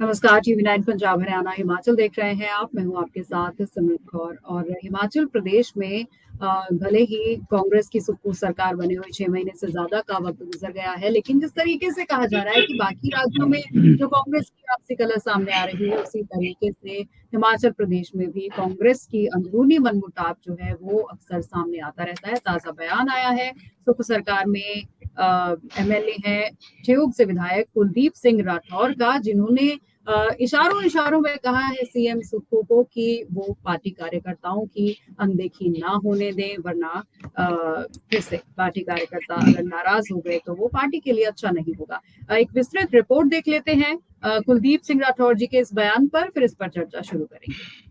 नमस्कार, टीवी 9 पंजाब हरियाणा हिमाचल देख रहे हैं आप। मैं हूं आपके साथ सिमरन कौर। और हिमाचल प्रदेश में भले ही कांग्रेस की सुक्खू सरकार बने हुए 6 महीने से ज़्यादा का वक़्त गुज़र गया है, लेकिन जिस तरीके से कहा जा रहा है कि बाकी राज्यों में जो कांग्रेस की वापसी कलर सामने आ रही है, उसी तरीके से हिमाचल प्रदेश में भी कांग्रेस की अंदरूनी मनमुटाव जो है, वो अक्सर सामने आता रहता है। ताज़ा बयान आया है सुक्खू सरकार में एमएलए हैं ठियोग से विधायक कुलदीप सिंह राठौर का, जिन्होंने इशारों-इशारों में कहा है सीएम सुक्खू को कि वो पार्टी कार्यकर्ताओं की अनदेखी ना होने दें, वरना फिर से पार्टी कार्यकर्ता अगर नाराज़ हो गए तो वो पार्टी के लिए अच्छा नहीं होगा। एक विस्तृत रिपोर्ट देख लेते हैं कुलदीप सिंह राठौर जी के इस बयान पर, फिर इस पर चर्चा शुरू करेंगे।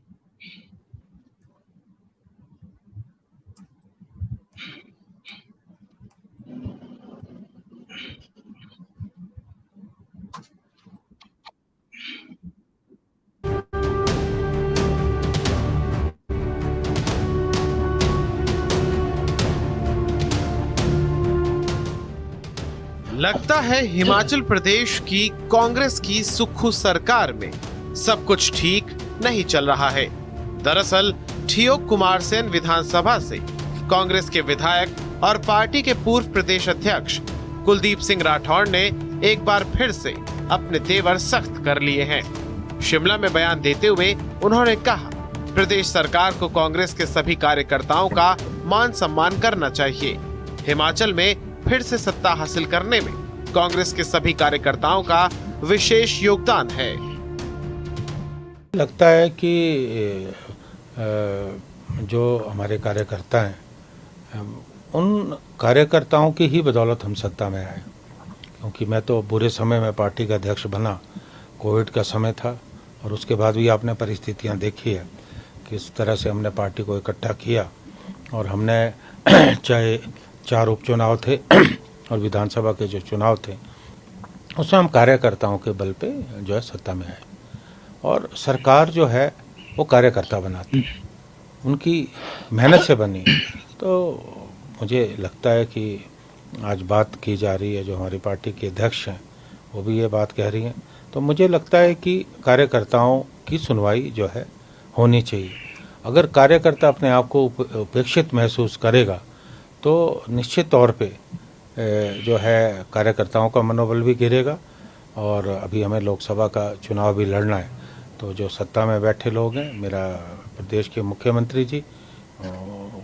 लगता है हिमाचल प्रदेश की कांग्रेस की सुक्खू सरकार में सब कुछ ठीक नहीं चल रहा है। दरअसल ठियोग कुमारसेन विधानसभा से कांग्रेस के विधायक और पार्टी के पूर्व प्रदेश अध्यक्ष कुलदीप सिंह राठौर ने एक बार फिर से अपने तेवर सख्त कर लिए हैं। शिमला में बयान देते हुए उन्होंने कहा, प्रदेश सरकार को कांग्रेस के सभी कार्यकर्ताओं का मान सम्मान करना चाहिए। हिमाचल में फिर से सत्ता हासिल करने में कांग्रेस के सभी कार्यकर्ताओं का विशेष योगदान है। लगता है कि जो हमारे कार्यकर्ता हैं, उन कार्यकर्ताओं की ही बदौलत हम सत्ता में आए, क्योंकि मैं तो बुरे समय में पार्टी का अध्यक्ष बना। कोविड का समय था और उसके बाद भी आपने परिस्थितियां देखी है किस तरह से हमने पार्टी को इकट्ठा किया और हमने चाहे 4 उपचुनाव थे और विधानसभा के जो चुनाव थे, उसमें हम कार्यकर्ताओं के बल पे जो है सत्ता में आए। और सरकार जो है वो कार्यकर्ता बनाती है, उनकी मेहनत से बनी। तो मुझे लगता है कि आज बात की जा रही है, जो हमारी पार्टी के अध्यक्ष हैं वो भी ये बात कह रही हैं, तो मुझे लगता है कि कार्यकर्ताओं की सुनवाई जो है होनी चाहिए। अगर कार्यकर्ता अपने आप को उपेक्षित महसूस करेगा तो निश्चित तौर पे जो है कार्यकर्ताओं का मनोबल भी गिरेगा। और अभी हमें लोकसभा का चुनाव भी लड़ना है, तो जो सत्ता में बैठे लोग हैं, मेरा प्रदेश के मुख्यमंत्री जी,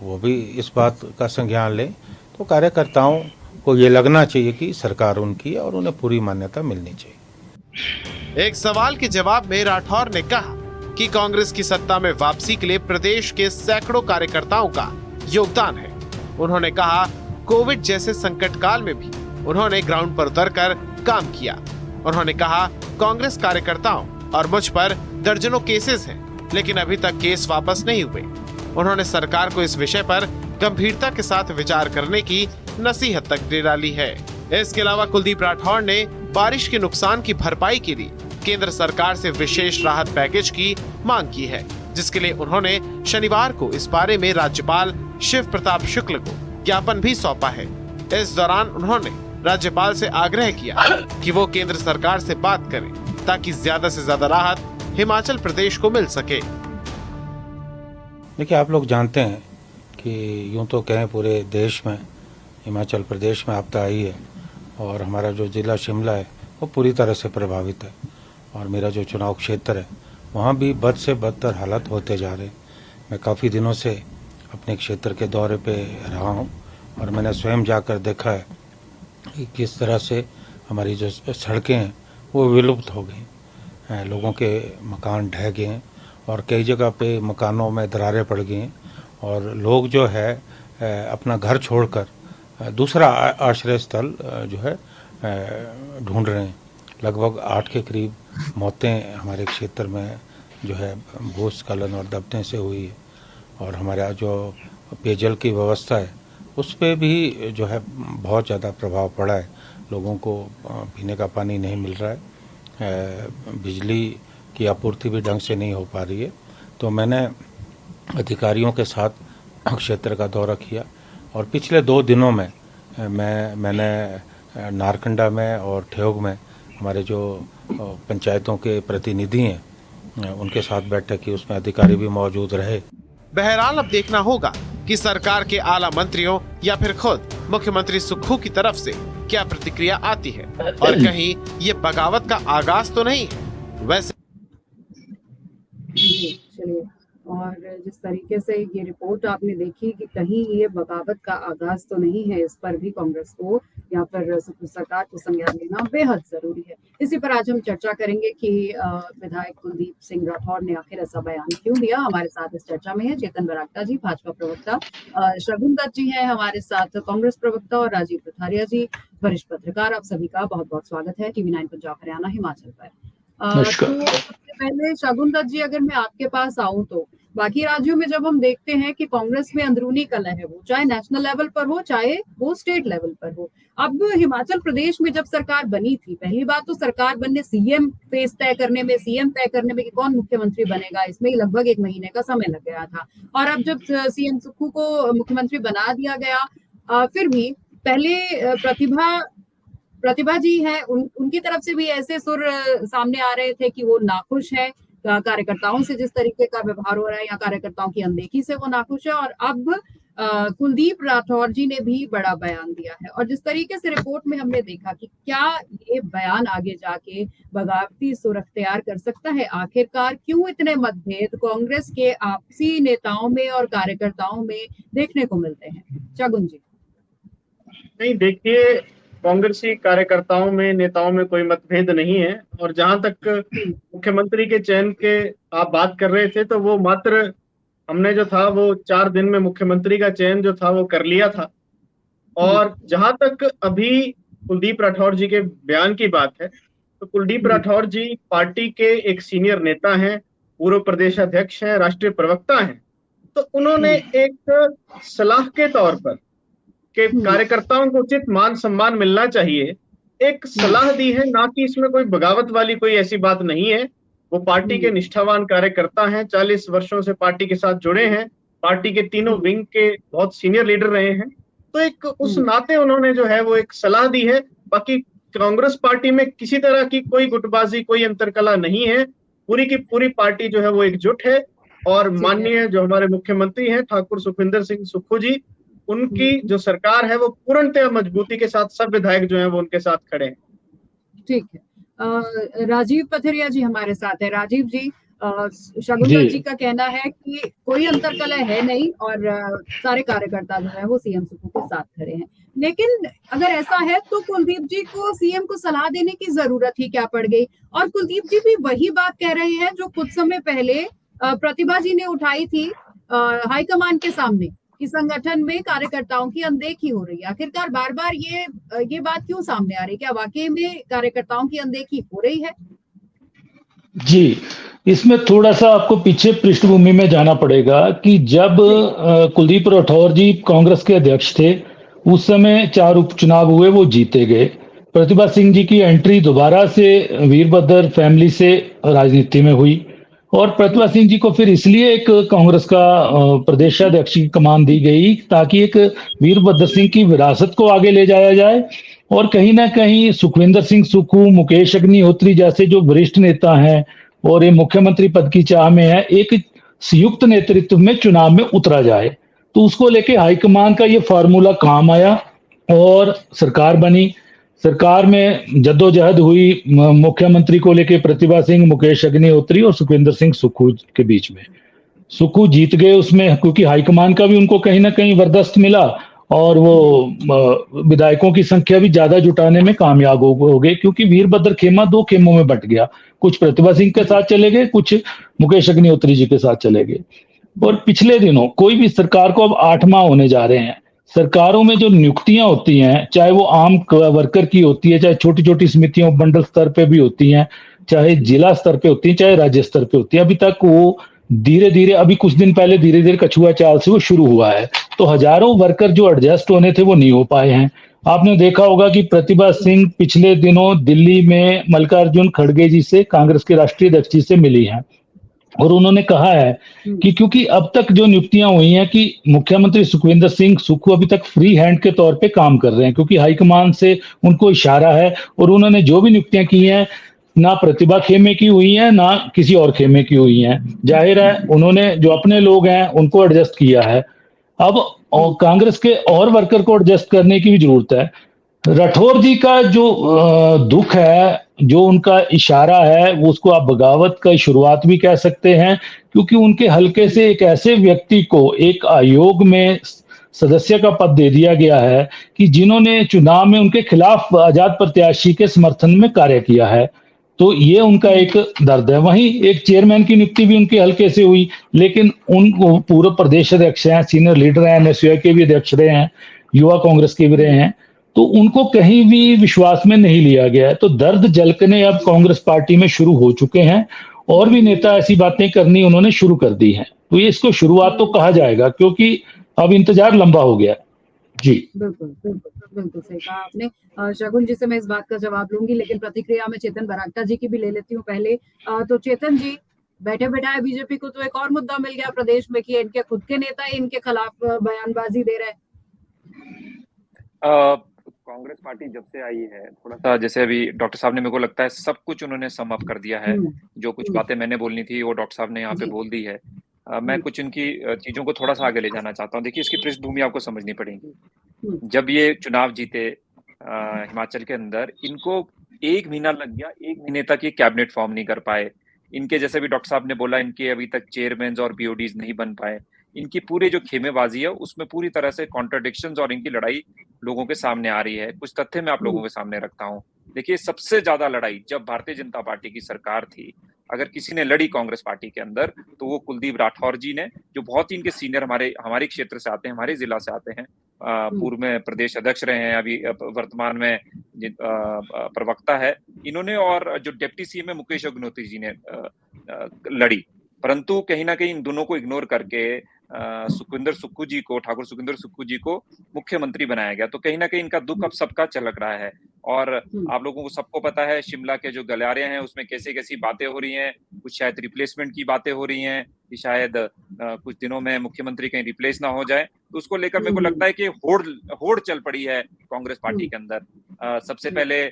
वो भी इस बात का संज्ञान लें। तो कार्यकर्ताओं को ये लगना चाहिए कि सरकार उनकी है और उन्हें पूरी मान्यता मिलनी चाहिए। एक सवाल के जवाब में राठौर ने कहा कि कांग्रेस की सत्ता में वापसी के लिए प्रदेश के सैकड़ों कार्यकर्ताओं का योगदान है। उन्होंने कहा, कोविड जैसे संकट काल में भी उन्होंने ग्राउंड पर उतरकर काम किया। उन्होंने कहा, कांग्रेस कार्यकर्ताओं और मुझ पर दर्जनों केसेस हैं, लेकिन अभी तक केस वापस नहीं हुए। उन्होंने सरकार को इस विषय पर गंभीरता के साथ विचार करने की नसीहत तक दे डाली है। इसके अलावा कुलदीप राठौर ने बारिश के नुकसान की भरपाई के लिए केंद्र सरकार से विशेष राहत पैकेज की मांग की है, जिसके लिए उन्होंने शनिवार को इस बारे में राज्यपाल शिव प्रताप शुक्ल को ज्ञापन भी सौंपा है। इस दौरान उन्होंने राज्यपाल से आग्रह किया कि वो केंद्र सरकार से बात करें ताकि ज्यादा से ज्यादा राहत हिमाचल प्रदेश को मिल सके। देखिए, आप लोग जानते हैं कि यूं तो कहें पूरे देश में हिमाचल प्रदेश में आपदा आई है और हमारा जो जिला शिमला है वो पूरी तरह से प्रभावित है। और मेरा जो चुनाव क्षेत्र है वहाँ भी बद से बदतर हालात होते जा रहे हैं। मैं काफ़ी दिनों से अपने क्षेत्र के दौरे पे रहा हूँ और मैंने स्वयं जाकर देखा है कि किस तरह से हमारी जो सड़कें हैं वो विलुप्त हो गई, लोगों के मकान ढह गए हैं और कई जगह पे मकानों में दरारें पड़ गई हैं और लोग जो है अपना घर छोड़कर दूसरा आश्रय स्थल जो है ढूंढ रहे हैं। लगभग 8 के करीब मौतें हमारे क्षेत्र में जो है भूस्खलन और दबने से हुई है। और हमारा जो पेयजल की व्यवस्था है उस पर भी जो है बहुत ज़्यादा प्रभाव पड़ा है। लोगों को पीने का पानी नहीं मिल रहा है, बिजली की आपूर्ति भी ढंग से नहीं हो पा रही है। तो मैंने अधिकारियों के साथ क्षेत्र का दौरा किया और पिछले 2 दिनों में मैंने नारकंडा में और ठियोग में हमारे जो पंचायतों के प्रतिनिधि हैं उनके साथ बैठक की, उसमें अधिकारी भी मौजूद रहे। बहरहाल अब देखना होगा कि सरकार के आला मंत्रियों या फिर खुद मुख्यमंत्री सुक्खू की तरफ से क्या प्रतिक्रिया आती है और कहीं ये बगावत का आगाज तो नहीं है। वैसे चलिए, और जिस तरीके से ये रिपोर्ट आपने देखी कि कहीं ये बगावत का आगाज तो नहीं है, इस पर भी कांग्रेस को या फिर सरकार को संज्ञान लेना बेहद जरूरी है। इसी पर आज हम चर्चा करेंगे कि विधायक कुलदीप सिंह राठौर ने आखिर ऐसा बयान क्यों दिया। हमारे साथ इस चर्चा में है चेतन बरागटा जी, भाजपा प्रवक्ता, शगुन दत्त जी हैं हमारे साथ, कांग्रेस प्रवक्ता, और राजीव पथारिया जी, वरिष्ठ पत्रकार। आप सभी का बहुत बहुत स्वागत है टीवी 9 पंजाब हरियाणा हिमाचल पर। तो सबसे पहले शगुन दत्त जी, अगर मैं आपके पास आऊं तो बाकी राज्यों में जब हम देखते हैं कि कांग्रेस में अंदरूनी कलह है, वो चाहे नेशनल लेवल पर हो चाहे वो स्टेट लेवल पर हो। अब हिमाचल प्रदेश में जब सरकार बनी थी, पहली बात तो सरकार बनने, सीएम फेस तय करने में, सीएम तय करने में कि कौन मुख्यमंत्री बनेगा, इसमें ही लगभग 1 महीने का समय लग गया था। और अब जब सीएम सुक्खू को मुख्यमंत्री बना दिया गया, फिर भी पहले प्रतिभा जी हैं, उनकी तरफ से भी ऐसे सुर सामने आ रहे थे कि वो नाखुश है कार्यकर्ताओं से, जिस तरीके का व्यवहार हो रहा है या कार्यकर्ताओं की अनदेखी से वो नाखुश है। और अब कुलदीप राठौर जी ने भी बड़ा बयान दिया है, और जिस तरीके से रिपोर्ट में हमने देखा कि क्या ये बयान आगे जाके बगावती सुर अख्तियार कर सकता है। आखिरकार क्यों इतने मतभेद कांग्रेस के आपसी नेताओं में और कार्यकर्ताओं में देखने को मिलते हैं, शगुन जी? नहीं, देखिए, कांग्रेसी कार्यकर्ताओं में, नेताओं में कोई मतभेद नहीं है। और जहां तक मुख्यमंत्री के चयन के आप बात कर रहे थे, तो वो मात्र हमने जो था वो 4 दिन में मुख्यमंत्री का चयन जो था वो कर लिया था। और जहां तक अभी कुलदीप राठौर जी के बयान की बात है, तो कुलदीप राठौर जी पार्टी के एक सीनियर नेता हैं, पूर्व प्रदेश अध्यक्ष हैं, राष्ट्रीय प्रवक्ता हैं। तो उन्होंने एक सलाह के तौर पर कि कार्यकर्ताओं को उचित मान सम्मान मिलना चाहिए, एक सलाह दी है, ना कि इसमें कोई बगावत वाली कोई ऐसी बात नहीं है। वो पार्टी के निष्ठावान कार्यकर्ता हैं, 40 वर्षों से पार्टी के साथ जुड़े हैं, पार्टी के तीनों विंग के बहुत सीनियर लीडर रहे हैं। तो एक उस नाते उन्होंने जो है वो एक सलाह दी है। बाकी कांग्रेस पार्टी में किसी तरह की कोई गुटबाजी, कोई अंतरकला नहीं है। पूरी की पूरी पार्टी जो है वो एकजुट है। और माननीय जो हमारे मुख्यमंत्री हैं ठाकुर सुखविंदर सिंह सुक्खू जी, उनकी जो सरकार है वो पूर्णतः मजबूती के साथ सब विधायक जो हैं वो उनके साथ खड़े हैं। ठीक है, राजीव पथरिया जी हमारे साथ है। राजीव जी, शगुन दत्त जी का कहना है कि कोई अंतरकलह है नहीं और सारे कार्यकर्ता जो है वो सीएम सुक्खू के साथ खड़े हैं। लेकिन अगर ऐसा है तो कुलदीप जी को सीएम को सलाह देने की जरूरत ही क्या पड़ गई? और कुलदीप जी भी वही बात कह रहे हैं जो कुछ समय पहले प्रतिभा जी ने उठाई थी हाईकमान के सामने कि संगठन में कार्यकर्ताओं की अनदेखी हो रही है। आखिरकार बार बार ये बात क्यों सामने आ रही है? क्या वाकई में कार्यकर्ताओं की अनदेखी हो रही है? जी, इसमें थोड़ा सा आपको पीछे पृष्ठभूमि में जाना पड़ेगा कि जब कुलदीप राठौर जी कांग्रेस के अध्यक्ष थे, उस समय 4 उपचुनाव हुए, वो जीते गए। प्रतिभा सिंह जी की एंट्री दोबारा से वीरभद्र फैमिली से राजनीति में हुई, और प्रतिभा सिंह जी को फिर इसलिए एक कांग्रेस का प्रदेशाध्यक्ष की कमान दी गई ताकि एक वीरभद्र सिंह की विरासत को आगे ले जाया जाए। और कहीं ना कहीं सुखविंदर सिंह सुक्खू, मुकेश अग्निहोत्री जैसे जो वरिष्ठ नेता हैं और ये मुख्यमंत्री पद की चाह में है, एक संयुक्त नेतृत्व में चुनाव में उतरा जाए। तो उसको लेके हाईकमान का ये फार्मूला काम आया और सरकार बनी। सरकार में जद्दोजहद हुई मुख्यमंत्री को लेके प्रतिभा सिंह, मुकेश अग्निहोत्री और सुखविंदर सिंह सुक्खू के बीच में। सुक्खू जीत गए उसमें, क्योंकि हाईकमान का भी उनको कहीं ना कहीं वरदस्त मिला और वो विधायकों की संख्या भी ज्यादा जुटाने में कामयाब हो गए, क्योंकि वीरभद्र खेमा 2 खेमों में बंट गया। कुछ प्रतिभा सिंह के साथ चले गए, कुछ मुकेश अग्निहोत्री जी के साथ चले गए। और पिछले दिनों कोई भी सरकार को अब 8 माह होने जा रहे हैं, सरकारों में जो नियुक्तियां होती हैं, चाहे वो आम वर्कर की होती है, चाहे छोटी छोटी समितियों मंडल स्तर पे भी होती हैं, चाहे जिला स्तर पे होती है, चाहे राज्य स्तर पे होती है, अभी तक वो धीरे धीरे, अभी कुछ दिन पहले धीरे धीरे कछुआ चाल से वो शुरू हुआ है। तो हजारों वर्कर जो एडजस्ट होने थे वो नहीं हो पाए हैं। आपने देखा होगा कि प्रतिभा सिंह पिछले दिनों दिल्ली में मल्लिकार्जुन खड़गे जी से, कांग्रेस के राष्ट्रीय अध्यक्ष जी से मिली हैं और उन्होंने कहा है कि क्योंकि अब तक जो नियुक्तियां हुई हैं कि मुख्यमंत्री सुखविंदर सिंह सुक्खू अभी तक फ्री हैंड के तौर पे काम कर रहे हैं, क्योंकि हाईकमान से उनको इशारा है, और उन्होंने जो भी नियुक्तियां की हैं ना प्रतिभा खेमे की हुई हैं ना किसी और खेमे की हुई हैं। जाहिर है उन्होंने जो अपने लोग हैं उनको एडजस्ट किया है। अब कांग्रेस के और वर्कर को एडजस्ट करने की भी जरूरत है। राठौर जी का जो दुख है, जो उनका इशारा है, वो उसको आप बगावत का शुरुआत भी कह सकते हैं, क्योंकि उनके हलके से एक ऐसे व्यक्ति को एक आयोग में सदस्य का पद दे दिया गया है कि जिन्होंने चुनाव में उनके खिलाफ आजाद प्रत्याशी के समर्थन में कार्य किया है। तो ये उनका एक दर्द है। वहीं एक चेयरमैन की नियुक्ति भी उनके हलके से हुई, लेकिन उन पूर्व प्रदेश अध्यक्ष हैं, सीनियर लीडर हैं, एनएसयूआई के भी अध्यक्ष रहे हैं, युवा कांग्रेस के भी रहे हैं, तो उनको कहीं भी विश्वास में नहीं लिया गया है। तो दर्द जलकने अब कांग्रेस पार्टी में शुरू हो चुके हैं, और भी नेता ऐसी बातें करनी उन्होंने शुरू कर दी हैं। तो ये इसको शुरुआत तो कहा जाएगा, क्योंकि अब इंतजार लंबा हो गया। जी बिल्कुल बिल्कुल बिल्कुल सही कहा आपने। शगुन जी से मैं इस बात का जवाब लूंगी, लेकिन प्रतिक्रिया में चेतन बरागटा जी की भी ले लेती हूँ पहले। तो चेतन जी, बैठे बैठाए बीजेपी को तो एक और मुद्दा मिल गया प्रदेश में कि इनके खुद के नेता इनके खिलाफ बयानबाजी दे रहे हैं। कांग्रेस पार्टी जब से आई है, थोड़ा सा जैसे अभी डॉक्टर साहब ने, मेरे को लगता है सब कुछ उन्होंने सम अप कर दिया है। जो कुछ बातें मैंने बोलनी थी वो डॉक्टर साहब ने यहाँ पे बोल दी है। मैं कुछ इनकी चीजों को थोड़ा सा आगे ले जाना चाहता हूँ। देखिए, इसकी पृष्ठभूमि आपको समझनी पड़ेगी। जब ये चुनाव जीते हिमाचल के अंदर, इनको 1 महीना लग गया, 1 महीने तक ये कैबिनेट फॉर्म नहीं कर पाए। इनके जैसे भी डॉक्टर साहब ने बोला, इनके अभी तक चेयरमैन और बीओडीज नहीं बन पाए। इनकी पूरे जो खेमेबाजी है उसमें पूरी तरह से कॉन्ट्रडिक्शंस और इनकी लड़ाई लोगों के सामने आ रही है। कुछ तथ्य मैं आप लोगों के सामने रखता हूँ। देखिए, सबसे ज्यादा लड़ाई जब भारतीय जनता पार्टी की सरकार थी, अगर किसी ने लड़ी कांग्रेस पार्टी के अंदर, तो वो कुलदीप राठौर जी ने, जो बहुत ही इनके सीनियर हमारे क्षेत्र से आते हैं, हमारे जिला से आते हैं, पूर्व में प्रदेश अध्यक्ष रहे हैं, अभी वर्तमान में प्रवक्ता है इन्होंने, और जो डिप्टी सीएम है मुकेश अग्निहोत्री जी ने लड़ी। परंतु कहीं ना कहीं इन दोनों को इग्नोर करके ठाकुर सुखविंदर सुक्खू जी को मुख्यमंत्री बनाया गया। तो कहीं ना कहीं इनका दुख अब सबका झलक रहा है। और आप लोगों को सबको पता है शिमला के जो गलियारे हैं उसमें कैसी कैसी बातें हो रही हैं। कुछ शायद रिप्लेसमेंट की बातें हो रही हैं कि शायद कुछ दिनों में मुख्यमंत्री कहीं रिप्लेस ना हो जाए। तो उसको लेकर मेरे को लगता है कि होड़ चल पड़ी है कांग्रेस पार्टी के अंदर। सबसे पहले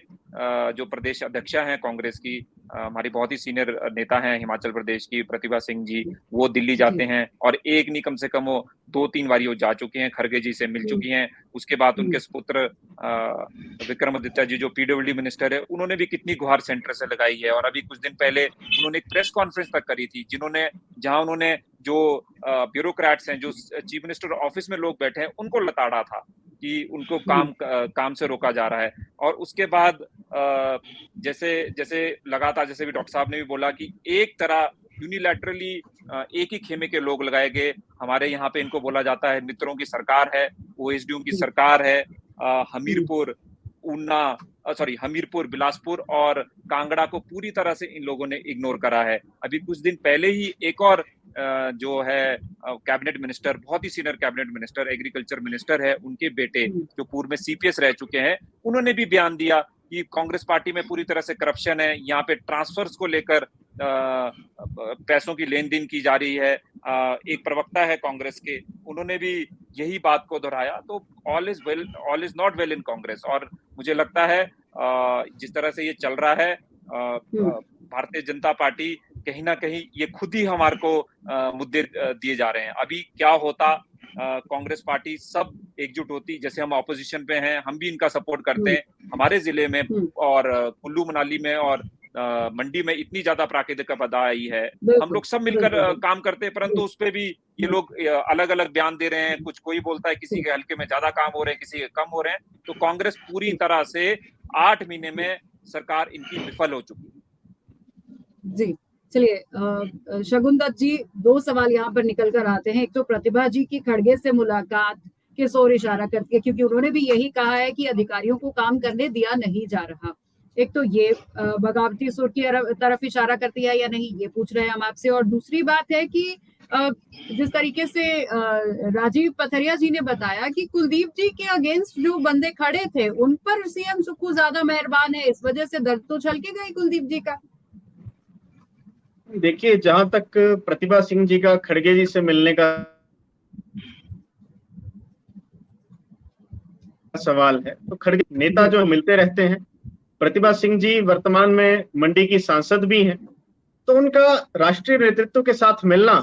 जो प्रदेश अध्यक्षा हैं कांग्रेस की, हमारी बहुत ही सीनियर नेता हैं हिमाचल प्रदेश की, प्रतिभा सिंह जी, वो दिल्ली जाते हैं, और एक नहीं कम से कम वो 2-3 बार वो जा चुकी हैं, खड़गे जी से मिल चुकी हैं। उसके बाद उनके सुपुत्र विक्रमादित्य जी जो पीडब्ल्यूडी मिनिस्टर है, उन्होंने भी कितनी गुहार सेंटर से लगाई है। और अभी कुछ दिन पहले उन्होंने एक प्रेस कॉन्फ्रेंस तक करी थी, जहां उन्होंने जो ब्यूरोक्रेट्स हैं, जो चीफ मिनिस्टर ऑफिस में लोग बैठे हैं, उनको लताड़ा था कि उनको काम से रोका जा रहा है। और उसके बाद जैसे लगातार, जैसे भी डॉक्टर साहब ने भी बोला कि एक तरह यूनिलैटरली एक ही खेमे के लोग लगाए गए। हमारे यहाँ पे इनको बोला जाता है मित्रों की सरकार है, ओएसडीओ की सरकार है। हमीरपुर, बिलासपुर और कांगड़ा को पूरी तरह से इन लोगों ने इग्नोर करा है। अभी कुछ दिन पहले ही एक और जो है कैबिनेट मिनिस्टर, बहुत ही senior cabinet minister, agriculture minister है, उनके बेटे जो पूर्व में सीपीएस रह चुके हैं, उन्होंने भी बयान दिया कि कांग्रेस पार्टी में पूरी तरह से करप्शन है। यहाँ पे ट्रांसफर्स को लेकर पैसों की लेन देन की जा रही है। एक प्रवक्ता है कांग्रेस के, उन्होंने भी यही बात को दोहराया। तो all is not well in Congress. और मुझे लगता है जिस तरह से ये चल रहा है, भारतीय जनता पार्टी कहीं ना कहीं ये खुद ही हमारे को मुद्दे दिए जा रहे हैं। अभी क्या होता, कांग्रेस पार्टी सब एकजुट होती, जैसे हम ऑपोजिशन पे हैं, हम भी इनका सपोर्ट करते हैं। हमारे जिले में और कुल्लू मनाली में और मंडी में इतनी ज्यादा प्राकृतिक आपदा आई है, हम लोग सब मिलकर काम करते हैं, परंतु उस पे भी ये लोग अलग अलग बयान दे रहे हैं। कुछ कोई बोलता है किसी के हल्के में ज्यादा काम हो रहे हैं, किसी के कम हो रहे हैं। तो कांग्रेस पूरी तरह से 8 महीने में सरकार इनकी विफल हो चुकी है। जी, चलिए शगुन दत्त जी, 2 सवाल यहाँ पर निकल कर आते हैं। एक तो प्रतिभा जी की खड़गे से मुलाकात किस ओर इशारा करती है, क्योंकि उन्होंने भी यही कहा है कि अधिकारियों को काम करने दिया नहीं जा रहा। एक तो ये बगावती सुर की तरफ इशारा करती है या नहीं, ये पूछ रहे हैं हम आपसे। और दूसरी बात है कि जिस तरीके से राजीव पथरिया जी ने बताया कि कुलदीप जी के अगेंस्ट जो बंदे खड़े थे उन पर सीएम सुक्खू ज्यादा मेहरबान है, इस वजह से दर्द तो छलकेगा ही कुलदीप जी का। देखिए, जहां तक प्रतिभा सिंह जी का खड़गे जी से मिलने का सवाल है, तो खड़गे नेता जो मिलते रहते हैं, प्रतिभा सिंह जी वर्तमान में मंडी की सांसद भी हैं, तो उनका राष्ट्रीय नेतृत्व के साथ मिलना,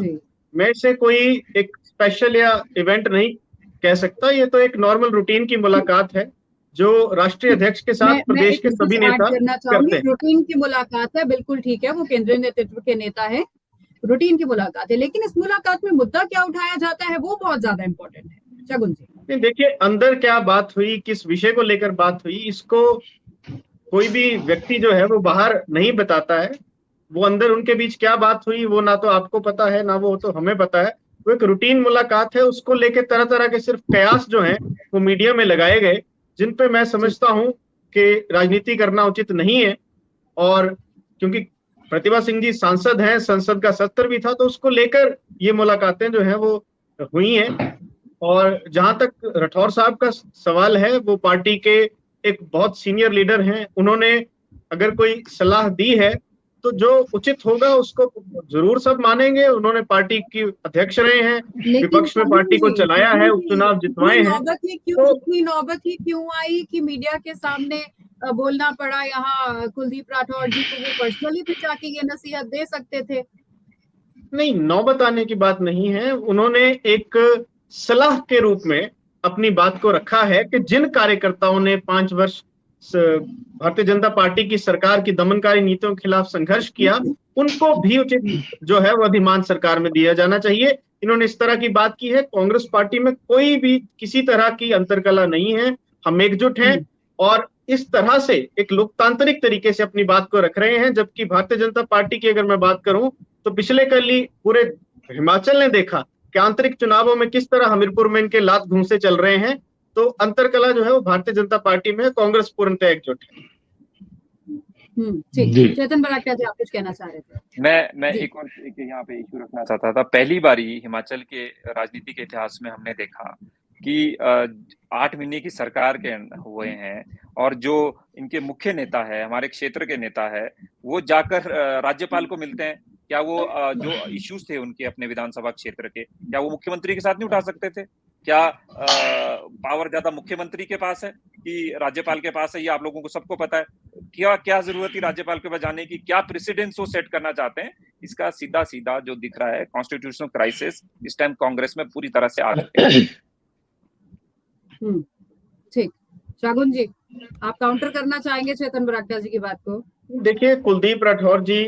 मैं इसे कोई एक स्पेशल या इवेंट नहीं कह सकता। ये तो एक नॉर्मल रूटीन की मुलाकात है जो राष्ट्रीय अध्यक्ष के साथ प्रदेश के सभी नेता करते हैं। रूटीन की मुलाकात है, बिल्कुल ठीक है, वो केंद्रीय नेतृत्व के नेता है, रूटीन की मुलाकात है, लेकिन इस मुलाकात में मुद्दा क्या उठाया जाता है वो बहुत ज्यादा इंपॉर्टेंट है। शगुन जी, नहीं, देखिए, अंदर क्या बात हुई, किस विषय को लेकर बात हुई, इसको कोई भी व्यक्ति जो है वो बाहर नहीं बताता है। वो अंदर उनके बीच क्या बात हुई वो ना तो आपको पता है, ना वो तो हमें पता है। वो एक रूटीन मुलाकात है, उसको लेकर तरह तरह के सिर्फ कयास जो हैं वो मीडिया में लगाए गए, जिन पे मैं समझता हूं कि राजनीति करना उचित नहीं है। और क्योंकि प्रतिभा सिंह जी सांसद हैं, संसद का सत्र भी था, तो उसको लेकर ये मुलाकातें जो हैं वो हुई हैं। और जहां तक राठौर साहब का सवाल है, वो पार्टी के एक बहुत सीनियर लीडर हैं, उन्होंने अगर कोई सलाह दी है तो जो उचित होगा उसको जरूर सब मानेंगे। उन्होंने पार्टी की अध्यक्ष रहे हैं, विपक्ष में पार्टी को चलाया है, उपचुनाव जितवाए हैं। इतनी नौबत ही क्यों आई कि मीडिया के सामने बोलना पड़ा यहाँ कुलदीप राठौर जी को? वो पर्सनली भी जाके ये नसीहत दे सकते थे। नहीं, नौबत आने की बात नहीं है। उन्होंने एक सलाह के रूप में अपनी बात को रखा है कि जिन कार्यकर्ताओं ने 5 वर्ष भारतीय जनता पार्टी की सरकार की दमनकारी नीतियों के खिलाफ संघर्ष किया, उनको भी उचित जो है वो अधिमान सरकार में दिया जाना चाहिए। इन्होंने इस तरह की बात की है। कांग्रेस पार्टी में कोई भी किसी तरह की अंतरकला नहीं है, हम एकजुट हैं और इस तरह से एक लोकतांत्रिक तरीके से अपनी बात को रख रहे हैं। जबकि भारतीय जनता पार्टी की अगर मैं बात करूं तो पिछले कल ही पूरे हिमाचल ने देखा कि आंतरिक चुनावों में किस तरह हमीरपुर में इनके लात घूंसे चल रहे हैं। तो अंतरकला जो है वो भारतीय जनता पार्टी में, कांग्रेस पूर्णतः एकजुट है। चेतन बरागटा जी, आप कुछ कहना चाह रहे थे? मैं एक और यहाँ पे इशू रखना चाहता था। पहली बारी हिमाचल के राजनीति के इतिहास में हमने देखा कि 8 महीने की सरकार के हुए हैं और जो इनके मुख्य नेता है, हमारे क्षेत्र के नेता है, वो जाकर राज्यपाल को मिलते हैं। क्या वो जो इश्यूज थे उनके अपने विधानसभा क्षेत्र के, क्या वो मुख्यमंत्री के साथ नहीं उठा सकते थे? क्या पावर ज्यादा मुख्यमंत्री के पास है कि राज्यपाल के पास है? ये आप लोगों को सबको पता है। क्या जरूरत थी राज्यपाल के पास जाने की? क्या प्रेसिडेंस वो सेट करना चाहते हैं? इसका सीधा सीधा जो दिख रहा है, कॉन्स्टिट्यूशनल क्राइसिस इस टाइम कांग्रेस में पूरी तरह से आ चुके हैं। ठीक, शागुन जी, आप काउंटर करना चाहेंगे चेतन बरागटा जी की बात को? देखिए, कुलदीप राठौर जी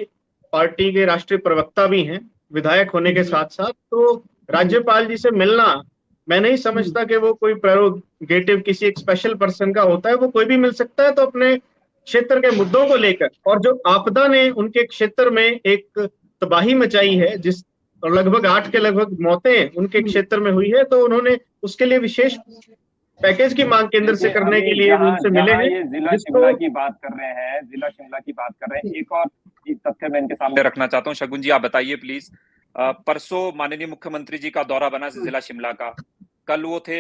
पार्टी के राष्ट्रीय प्रवक्ता भी हैं, विधायक होने के साथ साथ, तो राज्यपाल जी से मिलना मैं नहीं समझता कि वो कोई प्रेरोगेटिव किसी एक स्पेशल पर्सन का होता है। वो कोई भी मिल सकता है। तो अपने क्षेत्र के मुद्दों को लेकर, और जो आपदा ने उनके क्षेत्र में एक तबाही मचाई है, जिस लगभग 8 के लगभग मौतें उनके क्षेत्र में हुई है, तो उन्होंने उसके लिए विशेष पैकेज की मांग केंद्र से करने के लिए उनसे मिले हैं। जिला शिमला की बात कर रहे हैं, जिला शिमला की बात कर रहे हैं। एक और तथ्य मैं इनके सामने रखना चाहता हूँ। शगुन जी, आप बताइए प्लीज। परसों माननीय मुख्यमंत्री जी का दौरा बना जिला शिमला का। कल वो थे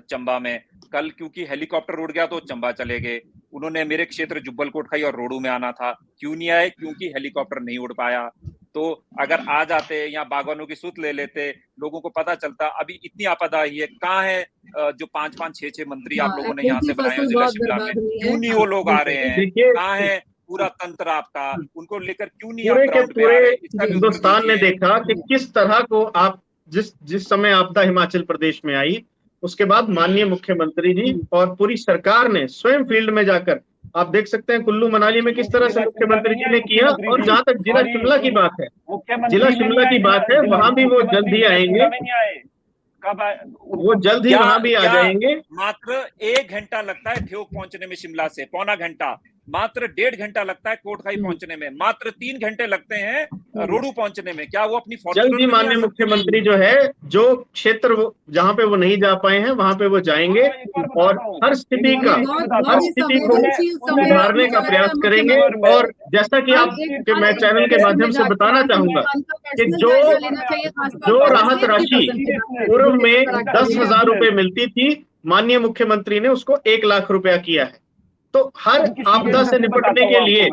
चंबा में। कल क्योंकि हेलीकॉप्टर उड़ गया तो चंबा चले गए। उन्होंने मेरे क्षेत्र जुब्बल कोटखाई और रोडू में आना था, क्यों नहीं आए? क्योंकि हेलीकॉप्टर नहीं उड़ पाया। तो अगर आ जाते या बागवानों की सूत ले लेते, लोगों को पता चलता। अभी इतनी आपदा आई है, कहाँ है जो 5-5, 6-6 मंत्री आप लोगों ने यहाँ से बनाए जिला शिमला में? क्यों नहीं वो लोग आ रहे हैं? कहाँ है पूरा तंत्र आपका? उनको लेकर क्यों नहीं आप ग्राउंड पे आ रहे? हिंदुस्तान ने देखा कि किस तरह को आप जिस समय आपदा हिमाचल प्रदेश में आई, उसके बाद माननीय मुख्यमंत्री जी और पूरी सरकार ने स्वयं फील्ड में जाकर, आप देख सकते हैं कुल्लू मनाली में किस तरह से मुख्यमंत्री जी ने किया। और जहां तक जिला शिमला की बात है, वहां भी वो जल्द ही आएंगे। वो जल्द ही वहां भी आ जाएंगे। मात्र 1 घंटा लगता है ठियोग पहुंचने में शिमला से, पौना घंटा। मात्र 1.5 घंटा लगता है कोटखाई पहुंचने में। मात्र 3 घंटे लगते हैं रोडू पहुंचने में। क्या वो अपनी जल्द ही माननीय मुख्यमंत्री जो है, जो क्षेत्र जहां पे वो नहीं जा पाए हैं वहां पे वो जाएंगे और हर स्थिति को सुधारने का प्रयास करेंगे। और जैसा कि मैं चैनल के माध्यम से बताना चाहूंगा कि जो राहत राशि पूर्व में 10,000 रुपए मिलती थी, माननीय मुख्यमंत्री ने उसको 1 लाख रुपया किया है। तो हर आपदा से निपटने के लिए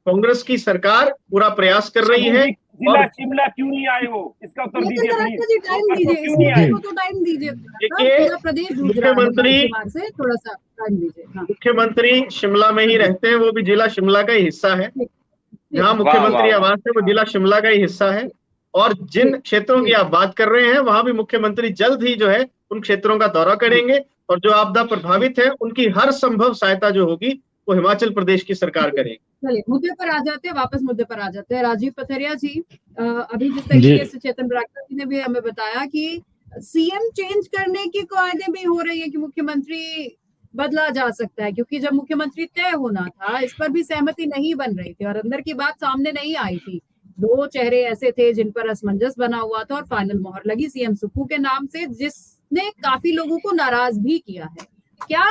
कांग्रेस की सरकार पूरा प्रयास कर रही है। जिला शिमला क्यों नहीं आए वो, इसका उत्तर दीजिए प्लीज। टाइम दीजिए, क्यों नहीं आए? तो टाइम दीजिए, देखिए, पूरा प्रदेश जूझ रहा है मुख्यमंत्री बीमार से, थोड़ा सा टाइम दीजिए। हाँ, मुख्यमंत्री शिमला में ही रहते हैं, वो भी जिला शिमला का ही हिस्सा है। जहाँ मुख्यमंत्री आवास है वो जिला शिमला का ही हिस्सा है। और जिन क्षेत्रों की आप बात कर रहे हैं वहां भी मुख्यमंत्री जल्द ही जो है उन क्षेत्रों का दौरा करेंगे, और जो आपदा प्रभावित है उनकी हर संभव सहायता जो होगी वो हिमाचल प्रदेश की सरकार करेगी। चलिए मुद्दे पर आ जाते हैं, वापस मुद्दे पर आ जाते हैं। राजीव पथरिया जी, अभी जिस तरीके से चेतन बरागटा जी ने भी हमें बताया कि सीएम चेंज करने की कवायदें भी हो रही है कि मुख्यमंत्री बदला जा सकता है, क्योंकि जब मुख्यमंत्री तय होना था इस पर भी सहमति नहीं बन रही थी और अंदर की बात सामने नहीं आई थी। दो चेहरे ऐसे थे जिन पर असमंजस बना हुआ था और फाइनल मोहर लगी सीएम सुक्खू के नाम से, जिसने काफी लोगों को नाराज भी किया है। क्या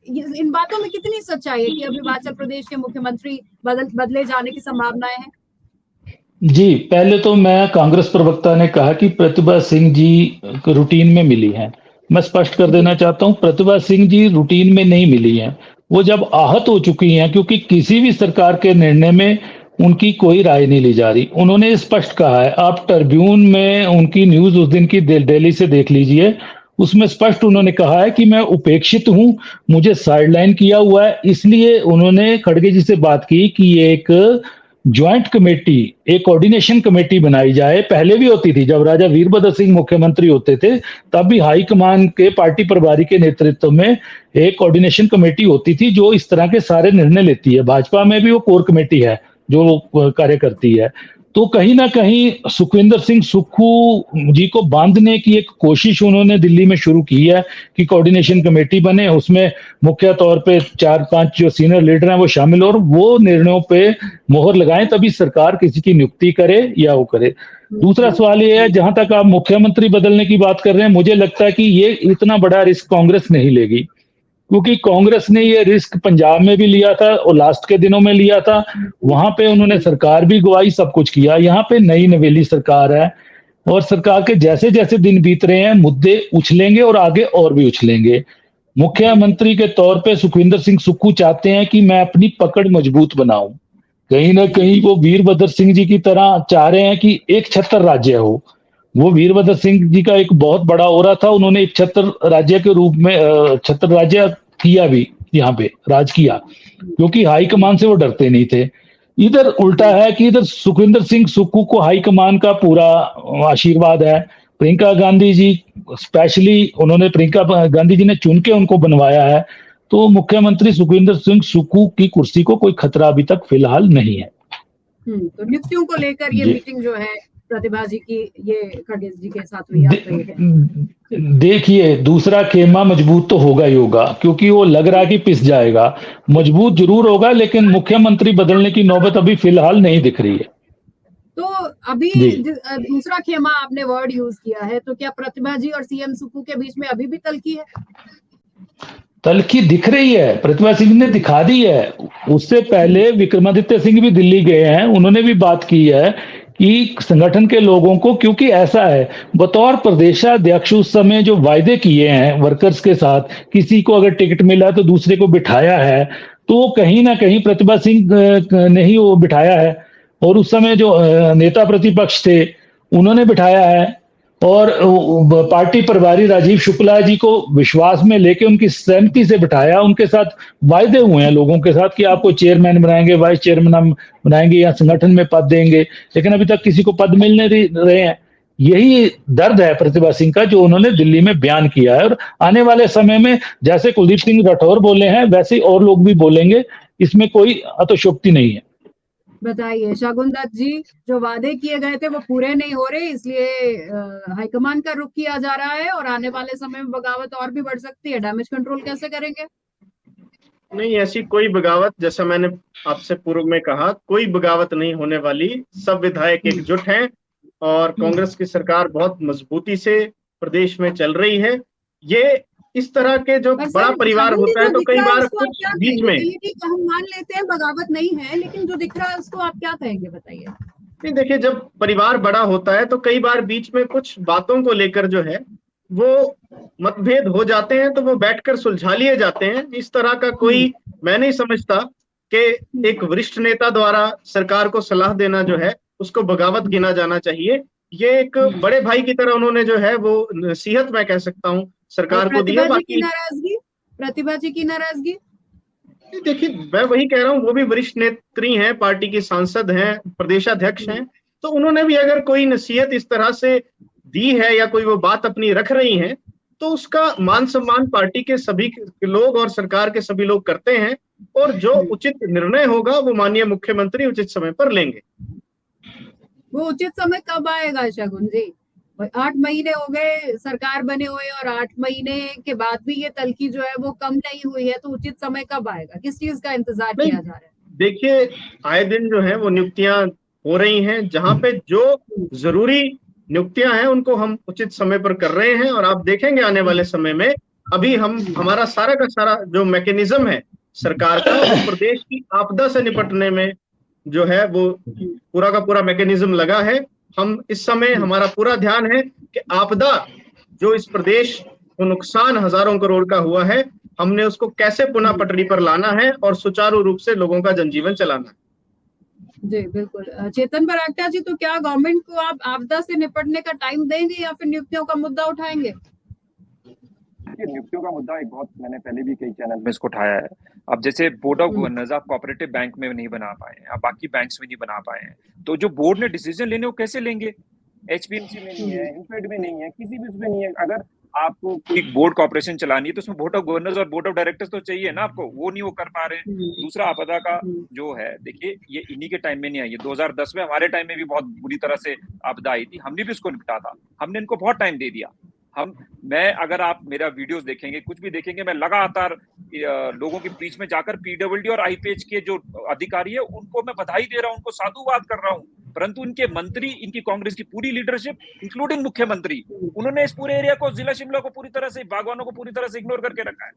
इन बातों में कितनी सच्चाई है कि अब हिमाचल प्रदेश के मुख्यमंत्री बदले जाने की संभावनाएं हैं? जी, पहले तो मैं कांग्रेस प्रवक्ता ने कहा कि प्रतिभा सिंह जी रूटीन में मिली हैं। मैं स्पष्ट कर देना चाहता हूं, प्रतिभा सिंह जी रूटीन में नहीं मिली हैं। वो जब आहत हो चुकी हैं, क्योंकि किसी भी सरकार के निर्णय में उनकी कोई राय नहीं ली जा रही। उन्होंने स्पष्ट कहा है, आप ट्रिब्यून में उनकी न्यूज उस दिन की दिल्ली से देख लीजिए, उसमें स्पष्ट उन्होंने कहा है कि मैं उपेक्षित हूं, मुझे साइडलाइन किया हुआ है। इसलिए उन्होंने खड़गे जी से बात की कि एक ज्वाइंट कमेटी, एक कोऑर्डिनेशन कमेटी बनाई जाए। पहले भी होती थी, जब राजा वीरभद्र सिंह मुख्यमंत्री होते थे तब भी हाईकमान के पार्टी प्रभारी के नेतृत्व में एक कोऑर्डिनेशन कमेटी होती थी जो इस तरह के सारे निर्णय लेती है। भाजपा में भी वो कोर कमेटी है जो कार्य करती है। तो कहीं ना कहीं सुखविंदर सिंह सुक्खू जी को बांधने की एक कोशिश उन्होंने दिल्ली में शुरू की है कि कोऑर्डिनेशन कमेटी बने, उसमें मुख्य तौर पे 4-5 जो सीनियर लीडर हैं वो शामिल हो और वो निर्णयों पे मोहर लगाएं, तभी सरकार किसी की नियुक्ति करे या वो करे। दूसरा सवाल ये है, जहां तक आप मुख्यमंत्री बदलने की बात कर रहे हैं, मुझे लगता है कि ये इतना बड़ा रिस्क कांग्रेस नहीं लेगी, क्योंकि कांग्रेस ने ये रिस्क पंजाब में भी लिया था और लास्ट के दिनों में लिया था। वहां पे उन्होंने सरकार भी गवाई, सब कुछ किया। यहाँ पे नई नवेली सरकार है और सरकार के जैसे जैसे दिन बीत रहे हैं मुद्दे उछलेंगे और आगे और भी उछलेंगे। मुख्यमंत्री के तौर पे सुखविंदर सिंह सुक्खू चाहते हैं कि मैं अपनी पकड़ मजबूत बनाऊं। कहीं ना कहीं वो वीरभद्र सिंह जी की तरह चाह रहे हैं कि एक छत्तर राज्य हो। वो वीरभद्र सिंह जी का एक बहुत बड़ा ओरा था, उन्होंने एक छत्तर राज्य के रूप में छत्तर राज्य किया भी, यहाँ पे राज किया, क्योंकि हाईकमान से वो डरते नहीं थे। इधर उल्टा है कि इधर सुखविंदर सिंह सुक्खू को हाईकमान का पूरा आशीर्वाद है। प्रियंका गांधी जी स्पेशली, उन्होंने प्रियंका गांधी जी ने चुन के उनको बनवाया है। तो मुख्यमंत्री सुखविंदर सिंह सुक्खू की कुर्सी को कोई खतरा अभी तक फिलहाल नहीं है। तो नियुक्तियों को लेकर ये मीटिंग जो है प्रतिभा जी की, ये खड़गे जी के साथ हुई है। देखिए, दूसरा खेमा मजबूत तो होगा ही होगा, क्योंकि वो लग रहा है कि पिस जाएगा। मजबूत जरूर होगा, लेकिन मुख्यमंत्री बदलने की नौबत अभी फिलहाल नहीं दिख रही है। तो अभी दूसरा खेमा आपने वर्ड यूज किया है, तो क्या प्रतिभा जी और सीएम सुक्खू के बीच में अभी भी तल्खी है? तल्खी दिख रही है, प्रतिभा सिंह ने दिखा दी है। उससे पहले विक्रमादित्य सिंह भी दिल्ली गए हैं, उन्होंने भी बात की है कि संगठन के लोगों को, क्योंकि ऐसा है, बतौर प्रदेशाध्यक्ष उस समय जो वायदे किए हैं वर्कर्स के साथ, किसी को अगर टिकट मिला तो दूसरे को बिठाया है, तो कहीं ना कहीं प्रतिभा सिंह ने ही वो बिठाया है। और उस समय जो नेता प्रतिपक्ष थे उन्होंने बिठाया है, और पार्टी प्रभारी राजीव शुक्ला जी को विश्वास में लेके उनकी सहमति से बिठाया। उनके साथ वायदे हुए हैं लोगों के साथ कि आपको चेयरमैन बनाएंगे, वाइस चेयरमैन बनाएंगे या संगठन में पद देंगे, लेकिन अभी तक किसी को पद मिल नहीं रहे हैं। यही दर्द है प्रतिभा सिंह का, जो उन्होंने दिल्ली में बयान किया है। और आने वाले समय में जैसे कुलदीप सिंह राठौर बोले हैं वैसे और लोग भी बोलेंगे, इसमें कोई अतिशयोक्ति नहीं है। बताइए शागुन दत्त जी, जो वादे किए गए थे वो पूरे नहीं हो रहे, इसलिए हाईकमान का रुख किया जा रहा है और आने वाले समय में बगावत और भी बढ़ सकती है। डैमेज कंट्रोल कैसे करेंगे? नहीं, ऐसी कोई बगावत, जैसा मैंने आपसे पूर्व में कहा, कोई बगावत नहीं होने वाली। सब विधायक एकजुट हैं और कांग्रेस की सरकार बहुत मजबूती से प्रदेश में चल रही है। ये इस तरह के जो बड़ा परिवार होता है तो कई बार कुछ बीच में, हम मान लेते हैं बगावत नहीं है, लेकिन जो दिख रहा है उसको आप क्या कहेंगे, बताइए। नहीं, देखिए, जब परिवार बड़ा होता है तो कई बार बीच में कुछ बातों को लेकर जो है वो मतभेद हो जाते हैं, तो वो बैठकर सुलझा लिए जाते हैं। इस तरह का कोई, मैं नहीं समझता कि एक वरिष्ठ नेता द्वारा सरकार को सलाह देना जो है उसको बगावत गिना जाना चाहिए। ये एक बड़े भाई की तरह उन्होंने जो है वो नसीहत, मैं कह सकता हूँ, सरकार को दी है। प्रतिभा जी की नाराजगी देखिए, मैं वही कह रहा हूँ, वो भी वरिष्ठ नेत्री हैं, पार्टी की सांसद हैं, प्रदेशाध्यक्ष हैं, तो उन्होंने भी अगर कोई नसीहत इस तरह से दी है या कोई वो बात अपनी रख रही हैं, तो उसका मान सम्मान पार्टी के सभी लोग और सरकार के सभी लोग करते हैं, और जो उचित निर्णय होगा वो माननीय मुख्यमंत्री उचित समय पर लेंगे। वो उचित समय कब आएगा शगुन जी? 8 महीने हो गए सरकार बने हुए और 8 महीने के बाद भी ये तलखी जो है वो कम नहीं हुई है, तो उचित समय कब आएगा? किस चीज का इंतजार किया जा रहा है? देखिए, आए दिन जो है वो नियुक्तियां हो रही हैं, जहां पे जो जरूरी नियुक्तियां हैं उनको हम उचित समय पर कर रहे हैं, और आप देखेंगे आने वाले समय में अभी हमारा सारा का सारा जो मैकेनिज्म है सरकार का, वो प्रदेश की आपदा से निपटने में जो है वो पूरा का पूरा मैकेनिज्म लगा है। हम इस समय, हमारा पूरा ध्यान है कि आपदा जो इस प्रदेश को नुकसान हजारों करोड़ का हुआ है, हमने उसको कैसे पुनः पटरी पर लाना है और सुचारू रूप से लोगों का जनजीवन चलाना है। जी बिल्कुल। चेतन बरागटा जी, तो क्या गवर्नमेंट को आप आपदा से निपटने का टाइम देंगे या फिर नियुक्तियों का मुद्दा उठाएंगे? नियुक्तियों का मुद्दा एक बहुत, मैंने पहले भी कई चैनल में इसको उठाया है। अब जैसे बोर्ड ऑफ गवर्नर्स आप कोऑपरेटिव बैंक में नहीं बना पाए हैं, आप बाकी बैंक्स में नहीं बना पाए हैं, तो जो बोर्ड ने डिसीजन लेने वो कैसे लेंगे? एचपीएमसी में नहीं है, इनफेड में नहीं है, किसी भी उसमें नहीं है। अगर आपको कोई बोर्ड कॉर्पोरेशन चलानी है तो उसमें बोर्ड ऑफ गवर्नर्स और बोर्ड ऑफ डायरेक्टर्स तो चाहिए ना आपको, वो नहीं वो कर पा रहे हैं। दूसरा, आपदा का जो है, देखिए ये इन्हीं के टाइम में नहीं आई है, 2010 में हमारे टाइम में भी बहुत बुरी तरह से आपदा आई थी, हमने भी उसको निपटा था, हमने इनको बहुत टाइम दे दिया। अगर आप मेरा वीडियोस देखेंगे, कुछ भी देखेंगे, मैं लगातार लोगों के बीच में जाकर पीडब्ल्यूडी और आईपीएच के जो अधिकारी है उनको मैं बधाई दे रहा हूं, उनको साधुवाद कर रहा हूं, परंतु इनके मंत्री, इनकी कांग्रेस की पूरी लीडरशिप इंक्लूडिंग मुख्यमंत्री, उन्होंने इस पूरे एरिया को, जिला शिमला को पूरी तरह से, बागवानों को पूरी तरह से इग्नोर करके रखा है।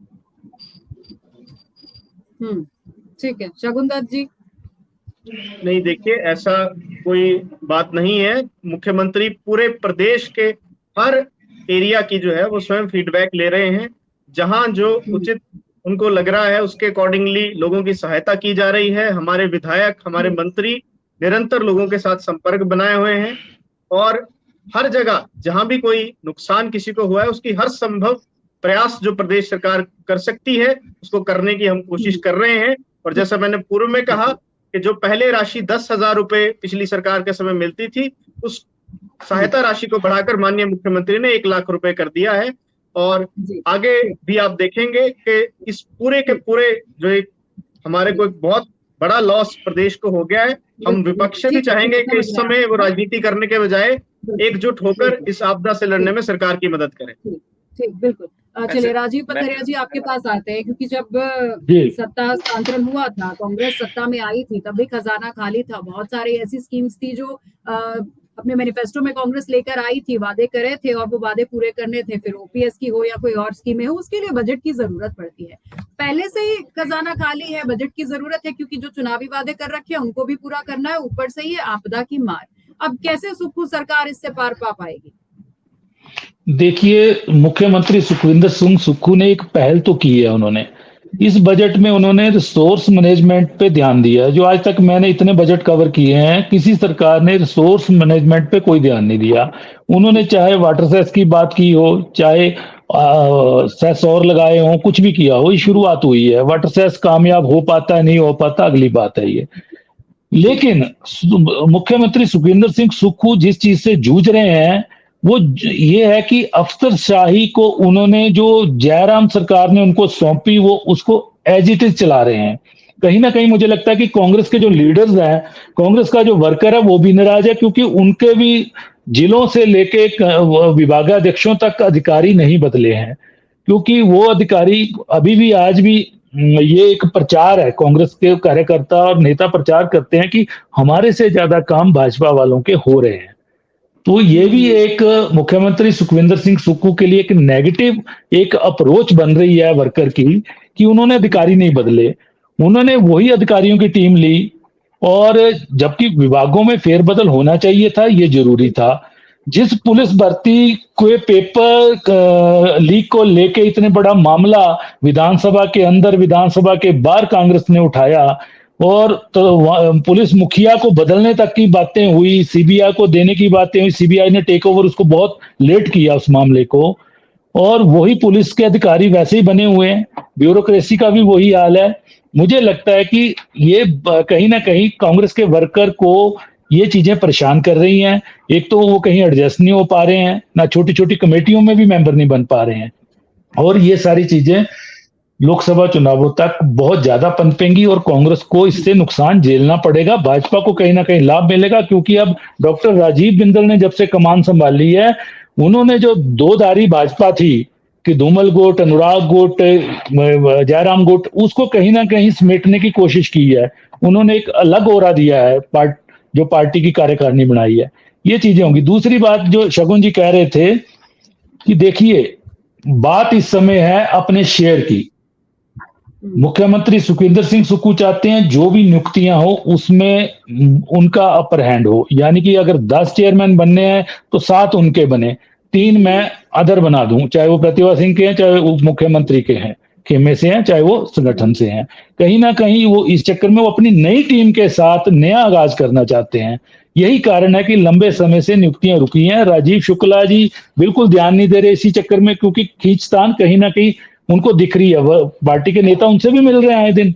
ठीक है, शगुन दत्त जी। नहीं, देखिए, ऐसा कोई बात नहीं है। मुख्यमंत्री पूरे प्रदेश के हर एरिया की जो है वो स्वयं फीडबैक ले रहे हैं, जहां जो उचित उनको लग रहा है उसके अकॉर्डिंगली लोगों की सहायता की जा रही है। हमारे विधायक, हमारे मंत्री निरंतर लोगों के साथ संपर्क बनाए हुए हैं, और हर जगह जहां भी कोई नुकसान किसी को हुआ है उसकी हर संभव प्रयास जो प्रदेश सरकार कर सकती है उसको करने की हम कोशिश कर रहे हैं। और जैसा मैंने पूर्व में कहा कि जो पहले राशि 10,000 रुपए पिछली सरकार के समय मिलती थी, उस सहायता राशि को बढ़ाकर माननीय मुख्यमंत्री ने 1 लाख रुपए कर दिया है। और आगे भी आप देखेंगे कि इस पूरे के पूरे जो एक हमारे को एक बहुत बड़ा लॉस प्रदेश को हो गया है, हम विपक्ष से भी चाहेंगे कि इस समय वो राजनीति करने के बजाय एकजुट होकर इस आपदा से लड़ने में सरकार की मदद करें। ठीक, बिल्कुल। चलिए, राजीव पथरिया जी आपके पास आते हैं, क्योंकि जब सत्ता हस्तांतरण हुआ था, कांग्रेस सत्ता में आई थी, तब भी खजाना खाली था। बहुत सारी ऐसी स्कीम्स थी जो अपने मैनिफेस्टो में कांग्रेस लेकर आई थी, वादे करे थे और वो वादे पूरे करने थे, फिर ओपीएस की हो या कोई और स्कीमें हो, उसके लिए बजट की जरूरत पड़ती है। पहले से ही खजाना खाली है, बजट की जरूरत है, क्योंकि जो चुनावी वादे कर रखे हैं उनको भी पूरा करना है, ऊपर से ये आपदा की मार। अब कैसे सुक्खू सरकार इससे पार पा पाएगी? देखिए, मुख्यमंत्री सुखविंदर सिंह सुक्खू ने एक पहल तो की है। उन्होंने इस बजट में उन्होंने रिसोर्स मैनेजमेंट पे ध्यान दिया है। जो आज तक मैंने इतने बजट कवर किए हैं, किसी सरकार ने रिसोर्स मैनेजमेंट पे कोई ध्यान नहीं दिया। उन्होंने चाहे वाटर सेस की बात की हो, चाहे सेस और लगाए हो, कुछ भी किया हो, ये शुरुआत हुई है। वाटर सेस कामयाब हो पाता है, नहीं हो पाता, अगली बात है ये। लेकिन मुख्यमंत्री सुखविंदर सिंह सुक्खू जिस चीज से जूझ रहे हैं वो ये है कि अफसरशाही को उन्होंने, जो जयराम सरकार ने उनको सौंपी, वो उसको एज इट इज चला रहे हैं। कहीं ना कहीं मुझे लगता है कि कांग्रेस के जो लीडर्स हैं, कांग्रेस का जो वर्कर है, वो भी नाराज है, क्योंकि उनके भी जिलों से लेके विभागाध्यक्षों तक अधिकारी नहीं बदले हैं। क्योंकि वो अधिकारी अभी भी, आज भी ये एक प्रचार है, कांग्रेस के कार्यकर्ता और नेता प्रचार करते हैं कि हमारे से ज्यादा काम भाजपा वालों के हो रहे हैं। तो ये भी एक मुख्यमंत्री सुखविंदर सिंह सुक्खू के लिए एक नेगेटिव एक अप्रोच बन रही है वर्कर की, कि उन्होंने अधिकारी नहीं बदले, उन्होंने वही अधिकारियों की टीम ली, और जबकि विभागों में फेरबदल होना चाहिए था, ये जरूरी था। जिस पुलिस भर्ती के पेपर लीक को लेके इतने बड़ा मामला विधानसभा के अंदर, विधानसभा के बाहर कांग्रेस ने उठाया, और तो पुलिस मुखिया को बदलने तक की बातें हुई, सीबीआई को देने की बातें हुई, सीबीआई ने टेक ओवर उसको बहुत लेट किया उस मामले को, और वही पुलिस के अधिकारी वैसे ही बने हुए हैं, ब्यूरोक्रेसी का भी वही हाल है। मुझे लगता है कि ये कहीं ना कहीं कांग्रेस के वर्कर को ये चीजें परेशान कर रही हैं। एक तो वो कहीं एडजस्ट नहीं हो पा रहे हैं, ना छोटी छोटी कमेटियों में भी मेंबर नहीं बन पा रहे हैं, और ये सारी चीजें लोकसभा चुनावों तक बहुत ज्यादा पनपेंगी और कांग्रेस को इससे नुकसान झेलना पड़ेगा। भाजपा को कहीं ना कहीं लाभ मिलेगा, क्योंकि अब डॉक्टर राजीव बिंदल ने जब से कमान संभाली है, उन्होंने जो दो धारी भाजपा थी कि धूमल गुट, अनुराग गुट, जयराम गुट, उसको कहीं ना कहीं समेटने की कोशिश की है। उन्होंने एक अलग ओरा दिया है, जो पार्टी की कार्यकारिणी बनाई है। ये चीजें होंगी। दूसरी बात जो शगुन जी कह रहे थे कि देखिए, बात इस समय है अपने शेयर की। मुख्यमंत्री सुखविंदर सिंह सुक्खू चाहते हैं जो भी नियुक्तियां हो उसमें उनका अपर हैंड हो, यानी कि अगर 10 चेयरमैन बनने हैं तो 7 उनके बने, 3 मैं अदर बना दूं, चाहे वो प्रतिभा सिंह के हैं, चाहे वो मुख्यमंत्री के हैं, खेमे से हैं, चाहे वो संगठन से हैं। कहीं ना कहीं वो इस चक्कर में वो अपनी नई टीम के साथ नया आगाज करना चाहते हैं। यही कारण है कि लंबे समय से नियुक्तियां रुकी हैं। राजीव शुक्ला जी बिल्कुल ध्यान नहीं दे रहे इसी चक्कर में, क्योंकि खींचतान कहीं ना कहीं उनको दिख रही है। वह पार्टी के नेता उनसे भी मिल रहे हैं आए दिन,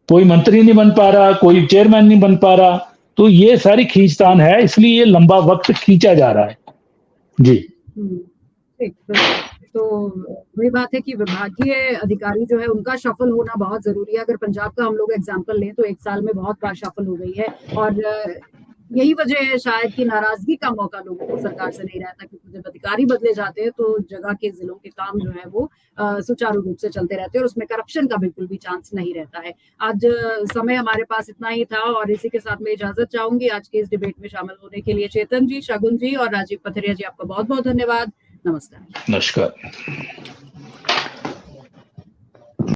कोई मंत्री नहीं बन पा रहा, कोई चेयरमैन नहीं बन पा रहा, तो ये सारी खींचतान है, इसलिए ये लंबा वक्त खींचा जा रहा है। जी ठीक, तो वही बात है कि विभागीय अधिकारी जो है उनका शफल होना बहुत जरूरी है। अगर पंजाब का हम लोग एग्जाम्पल लें तो 1 साल में बहुत बार शफल हो गई है, और यही वजह है शायद कि नाराजगी का मौका लोगों को सरकार से नहीं रहता, क्योंकि जब अधिकारी बदले जाते हैं तो जगह के जिलों के काम जो है वो सुचारू रूप से चलते रहते हैं और उसमें करप्शन का बिल्कुल भी चांस नहीं रहता है। आज समय हमारे पास इतना ही था और इसी के साथ मैं इजाजत चाहूंगी। आज के इस डिबेट में शामिल होने के लिए चेतन जी, शगुन जी और राजीव पथरिया जी, आपका बहुत बहुत धन्यवाद। नमस्कार। नमस्कार।